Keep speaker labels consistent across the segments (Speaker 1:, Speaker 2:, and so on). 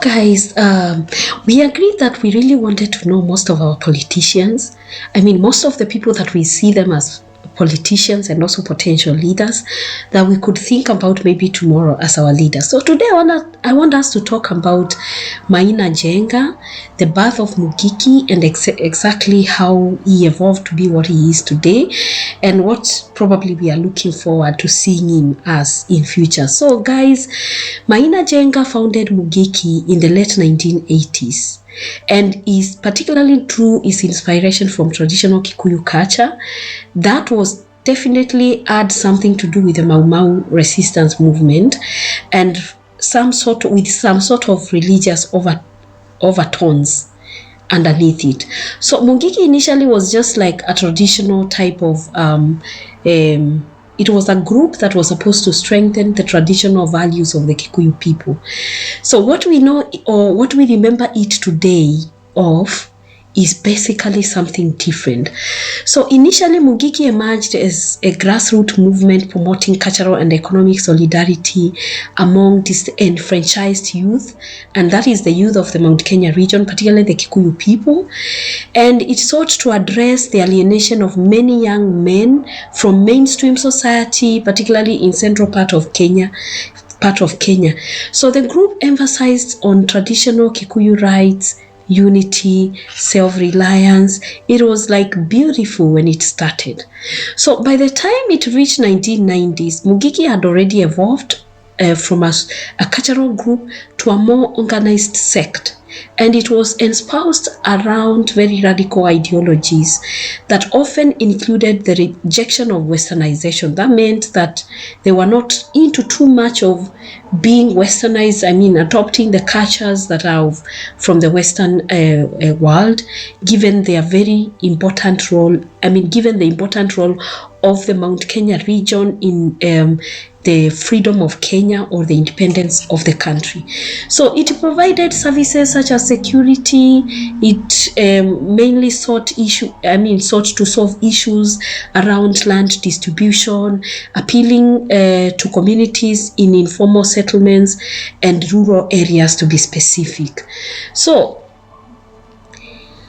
Speaker 1: Guys, we agreed that we really wanted to know most of our politicians. I mean, most of the people that we see them as politicians and also potential leaders that we could think about maybe tomorrow as our leaders. So today I want us to talk about Maina Njenga, the birth of Mungiki, and exactly how he evolved to be what he is today, and what probably we are looking forward to seeing him as in future. So guys, Maina Njenga founded Mungiki in the late 1980s and is particularly drew his inspiration from traditional Kikuyu culture. That was definitely had something to do with the Mau Mau resistance movement and some sort of religious overtones underneath it. So Mungiki initially was just like a traditional type of it was a group that was supposed to strengthen the traditional values of the Kikuyu people. So what we know or what we remember it today of is basically something different. So initially, Mungiki emerged as a grassroots movement promoting cultural and economic solidarity among disenfranchised youth, and that is the youth of the Mount Kenya region, particularly the Kikuyu people. And it sought to address the alienation of many young men from mainstream society, particularly in central part of Kenya. So the group emphasized on traditional Kikuyu rights, unity, self-reliance. It was like beautiful when it started. So by the time it reached 1990s, Mungiki had already evolved from a cultural group to a more organized sect. And it was espoused around very radical ideologies that often included the rejection of westernization. That meant that they were not into too much of being westernized, I mean, adopting the cultures that are from the Western world, given their very important role, given the important role of the Mount Kenya region in the freedom of Kenya or the independence of the country. So it provided services such as security. It mainly sought to solve issues around land distribution, appealing to communities in informal settlements and rural areas, to be specific. So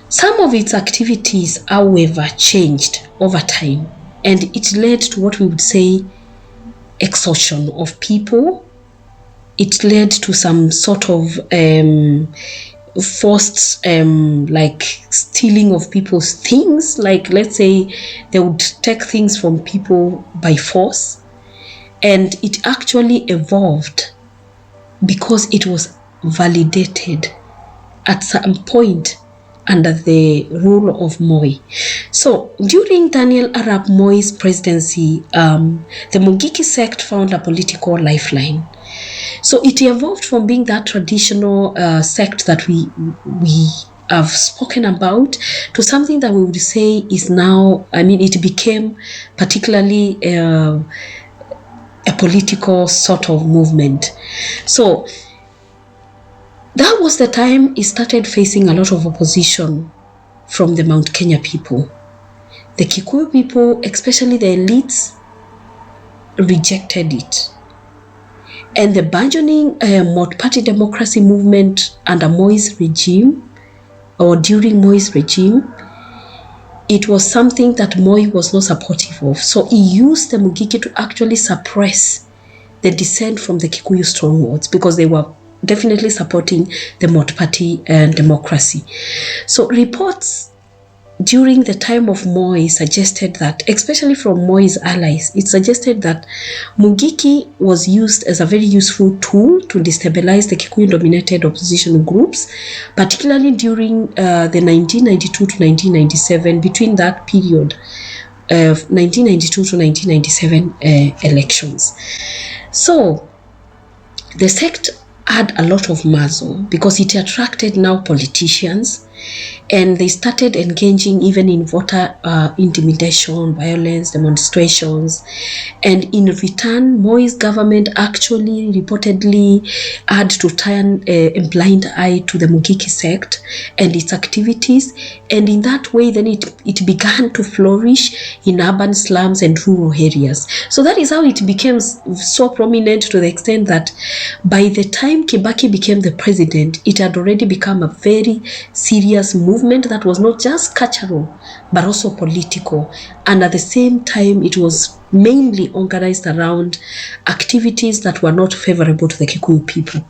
Speaker 1: some of its activities, however, changed over time, and it led to what we would say extortion of people. It led to some sort of forced like stealing of people's things. Like, let's say they would take things from people by force, and it actually evolved because it was validated at some point under the rule of Moi. So during Daniel Arap Moi's presidency, the Mungiki sect found a political lifeline. So it evolved from being that traditional sect that we have spoken about to something that we would say is now, it became particularly a political sort of movement. So that was the time it started facing a lot of opposition from the Mount Kenya people. The Kikuyu people, especially the elites, rejected it. And the burgeoning multi-party democracy movement under Moi's regime, or during Moi's regime, it was something that Moi was not supportive of. So he used the Mungiki to actually suppress the dissent from the Kikuyu strongholds because they were definitely supporting the multi-party democracy. So reports during the time of Moi suggested that, especially from Moi's allies, it suggested that Mungiki was used as a very useful tool to destabilize the Kikuyu-dominated opposition groups, particularly during the 1992 to 1997, between that period of 1992 to 1997 elections. So the sect had a lot of muscle because it attracted now politicians, And they started engaging even in voter intimidation, violence, demonstrations. And in return, Moi's government actually reportedly had to turn a blind eye to the Mungiki sect and its activities. And in that way, then it began to flourish in urban slums and rural areas. So that is how it became so prominent, to the extent that by the time Kibaki became the president, it had already become a very serious movement that was not just cultural, but also political. And at the same time, it was mainly organized around activities that were not favorable to the Kikuyu people.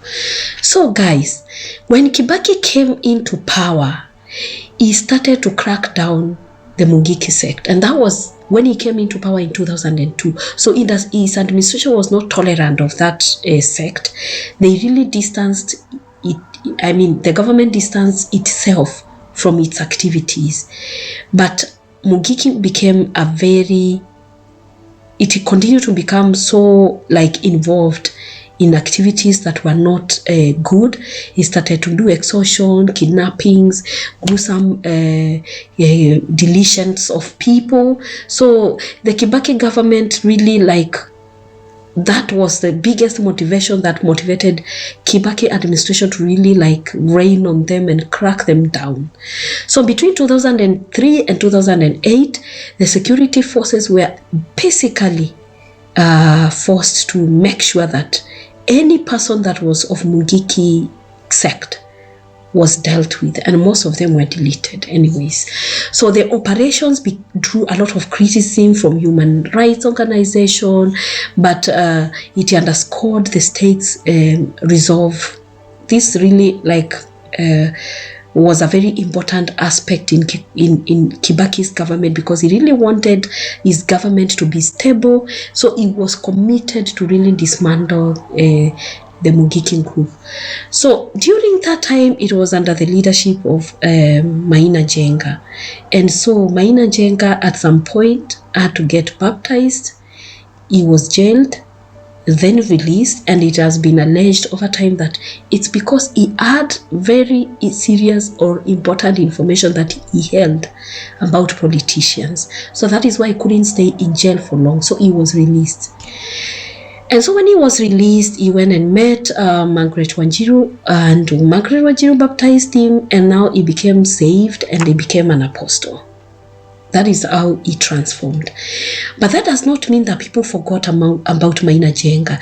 Speaker 1: So guys, when Kibaki came into power, he started to crack down the Mungiki sect. And that was when he came into power in 2002. So his administration was not tolerant of that sect. They really distanced it. I mean, the government distanced itself from its activities. But Mungiki became it continued to become so involved in activities that were not good. He started to do extortion, kidnappings, gruesome deletions of people. So the Kibaki government really that was the biggest motivation that motivated Kibaki administration to really rain on them and crack them down. So between 2003 and 2008, the security forces were basically forced to make sure that any person that was of Mungiki sect was dealt with, and most of them were deleted anyways. So the operations drew a lot of criticism from human rights organizations, but it underscored the state's resolve. This really was a very important aspect in Kibaki's government, because he really wanted his government to be stable. So he was committed to really dismantle the Mungiki group. So during that time, it was under the leadership of Maina Njenga. And so Maina Njenga at some point had to get baptized. He was jailed, then released, and it has been alleged over time that it's because he had very serious or important information that he held about politicians. So that is why he couldn't stay in jail for long. So he was released. And so when he was released, he went and met Margaret Wanjiru, and Margaret Wanjiru baptized him, and now he became saved and he became an apostle. That is how he transformed. But that does not mean that people forgot about Maina Njenga.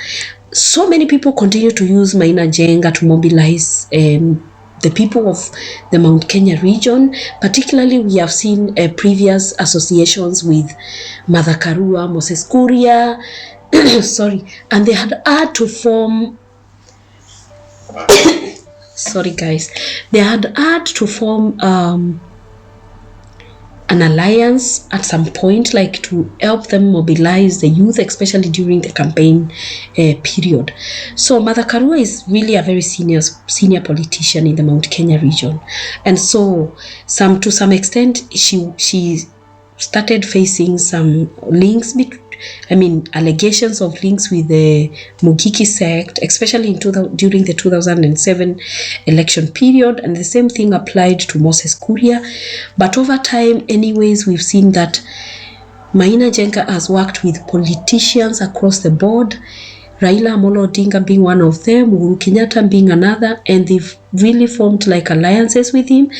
Speaker 1: So many people continue to use Maina Njenga to mobilize the people of the Mount Kenya region. Particularly, we have seen previous associations with Mother Karua, Moses Kuria, sorry, and they had to form sorry guys, they had to form an alliance at some point, to help them mobilize the youth, especially during the campaign period. So Mother Karua is really a very senior politician in the Mount Kenya region, and so to some extent she started facing some allegations of links with the Mungiki sect, especially during the 2007 election period, and the same thing applied to Moses Kuria. But over time, anyways, we've seen that Maina Njenga has worked with politicians across the board, Raila Amolo Odinga being one of them, Uhuru Kenyatta being another, and they've really formed alliances with him.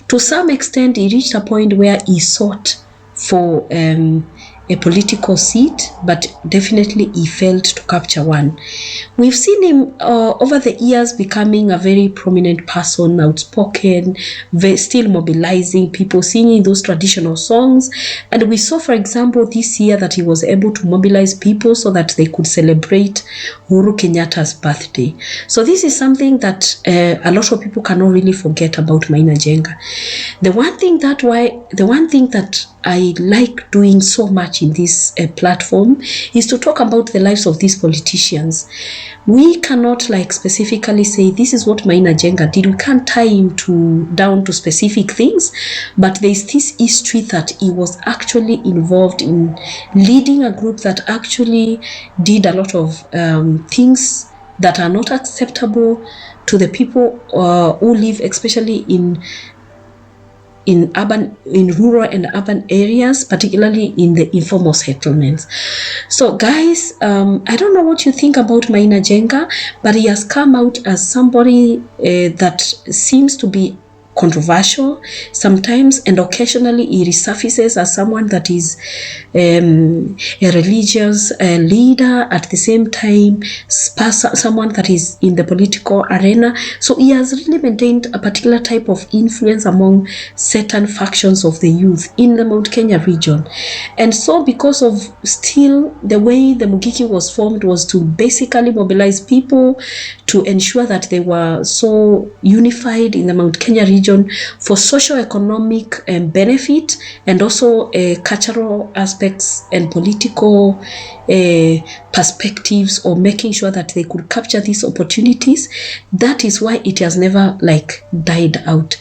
Speaker 1: To some extent, he reached a point where he sought for a political seat, but definitely he failed to capture one. We've seen him over the years becoming a very prominent person, outspoken, still mobilizing people, singing those traditional songs. And we saw, for example, this year that he was able to mobilize people so that they could celebrate Uhuru Kenyatta's birthday. So this is something that a lot of people cannot really forget about Maina Njenga. The one thing that I like doing so much in this platform is to talk about the lives of these politicians. We cannot specifically say this is what Maina Njenga did. We can't tie him down to specific things, but there is this history that he was actually involved in leading a group that actually did a lot of things that are not acceptable to the people who live especially in in rural and urban areas, particularly in the informal settlements. So guys, I don't know what you think about Maina Njenga, but he has come out as somebody that seems to be controversial sometimes, and occasionally he resurfaces as someone that is a religious leader, at the same time someone that is in the political arena. So he has really maintained a particular type of influence among certain factions of the youth in the Mount Kenya region. And so because of still the way the Mungiki was formed was to basically mobilize people to ensure that they were so unified in the Mount Kenya region for socio-economic benefit, and also cultural aspects and political perspectives, or making sure that they could capture these opportunities. That is why it has never like died out.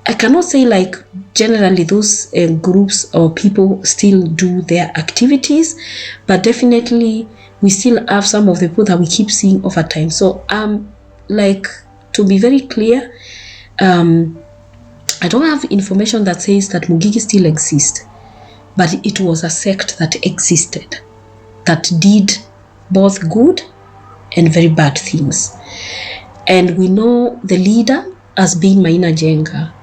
Speaker 1: I cannot say like generally those groups or people still do their activities, but definitely we still have some of the people that we keep seeing over time. So like, to be very clear, I don't have information that says that Mungiki still exists, but it was a sect that existed, that did both good and very bad things. And we know the leader as being Maina Njenga.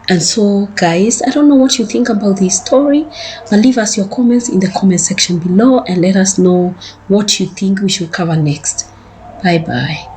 Speaker 1: And so guys, I don't know what you think about this story, but leave us your comments in the comment section below and let us know what you think we should cover next. Bye bye.